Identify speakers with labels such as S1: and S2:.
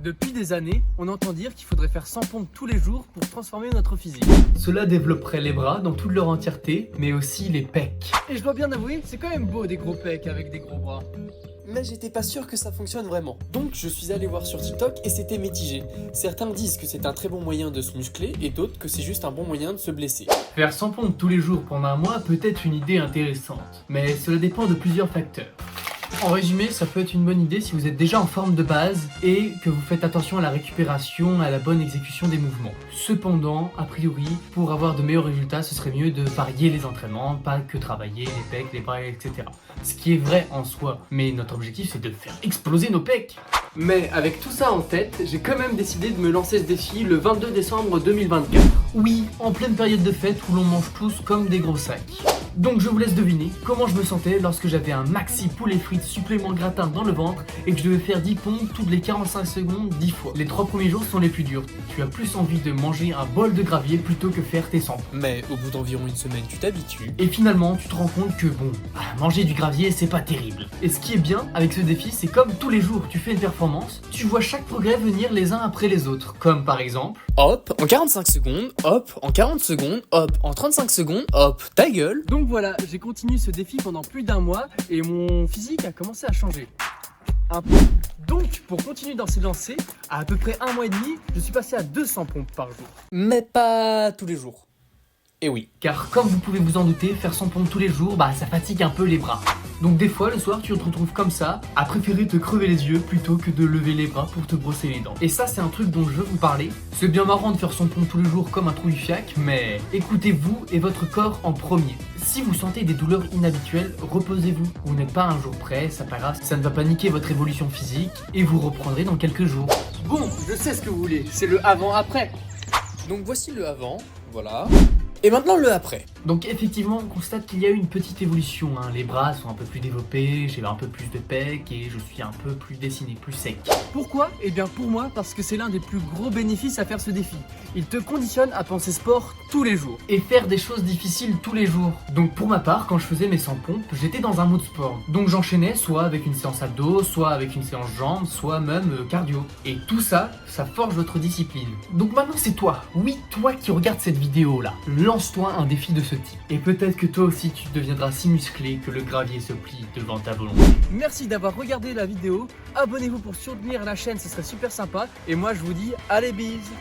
S1: Depuis des années, on entend dire qu'il faudrait faire 100 pompes tous les jours pour transformer notre physique.
S2: Cela développerait les bras dans toute leur entièreté, mais aussi les pecs.
S1: Et je dois bien avouer, c'est quand même beau des gros pecs avec des gros bras.
S3: Mais j'étais pas sûr que ça fonctionne vraiment. Donc je suis allé voir sur TikTok et c'était mitigé. Certains disent que c'est un très bon moyen de se muscler et d'autres que c'est juste un bon moyen de se blesser.
S2: Faire 100 pompes tous les jours pendant un mois peut être une idée intéressante, mais cela dépend de plusieurs facteurs. En résumé, ça peut être une bonne idée si vous êtes déjà en forme de base et que vous faites attention à la récupération, à la bonne exécution des mouvements. Cependant, a priori, pour avoir de meilleurs résultats, ce serait mieux de varier les entraînements, pas que travailler les pecs, les bras, etc. Ce qui est vrai en soi, mais notre objectif c'est de faire exploser nos pecs. Mais avec tout ça en tête, j'ai quand même décidé de me lancer ce défi le 22 décembre 2024. Oui, en pleine période de fête où l'on mange tous comme des gros sacs. Donc je vous laisse deviner comment je me sentais lorsque j'avais un maxi poulet frites supplément gratin dans le ventre et que je devais faire 10 pompes toutes les 45 secondes 10 fois. Les 3 premiers jours sont les plus durs. Tu as plus envie de manger un bol de gravier plutôt que faire tes 100 pompes.
S3: Mais au bout d'environ une semaine, tu t'habitues.
S2: Et finalement, tu te rends compte que bon, manger du gravier, c'est pas terrible. Et ce qui est bien avec ce défi, c'est comme tous les jours tu fais une performance, tu vois chaque progrès venir les uns après les autres. Comme par exemple...
S3: Hop, en 45 secondes, hop, en 40 secondes, hop, en 35 secondes, hop, ta gueule.
S1: Donc voilà, j'ai continué ce défi pendant plus d'un mois et mon physique a commencé à changer. Un peu. Donc, pour continuer dans ces lancées, à peu près un mois et demi, je suis passé à 200 pompes par jour.
S3: Mais pas tous les jours. Et oui.
S2: Car comme vous pouvez vous en douter, faire 100 pompes tous les jours, ça fatigue un peu les bras. Donc des fois, le soir, tu te retrouves comme ça, à préférer te crever les yeux plutôt que de lever les bras pour te brosser les dents. Et ça, c'est un truc dont je veux vous parler. C'est bien marrant de faire 100 pompes tous les jours comme un trou du fiac, mais écoutez-vous et votre corps en premier. Si vous sentez des douleurs inhabituelles, reposez-vous. Vous n'êtes pas un jour prêt, c'est pas grave, ça ne va pas niquer votre évolution physique et vous reprendrez dans quelques jours.
S1: Bon, je sais ce que vous voulez, c'est le avant-après.
S3: Donc voici le avant, voilà. Et maintenant le après.
S2: Donc effectivement, on constate qu'il y a eu une petite évolution. Les bras sont un peu plus développés, j'ai un peu plus de pecs et je suis un peu plus dessiné, plus sec.
S1: Pourquoi? Eh bien pour moi, parce que c'est l'un des plus gros bénéfices à faire ce défi. Il te conditionne à penser sport tous les jours.
S2: Et faire des choses difficiles tous les jours. Donc pour ma part, quand je faisais mes 100 pompes, j'étais dans un mode sport. Donc j'enchaînais soit avec une séance abdos, soit avec une séance jambes, soit même cardio. Et tout ça, ça forge votre discipline. Donc maintenant c'est toi, oui toi qui regardes cette vidéo là. Lance-toi un défi de ce type. Et peut-être que toi aussi tu deviendras si musclé que le gravier se plie devant ta volonté.
S1: Merci d'avoir regardé la vidéo. Abonnez-vous pour soutenir la chaîne, ce serait super sympa. Et moi je vous dis, allez bise!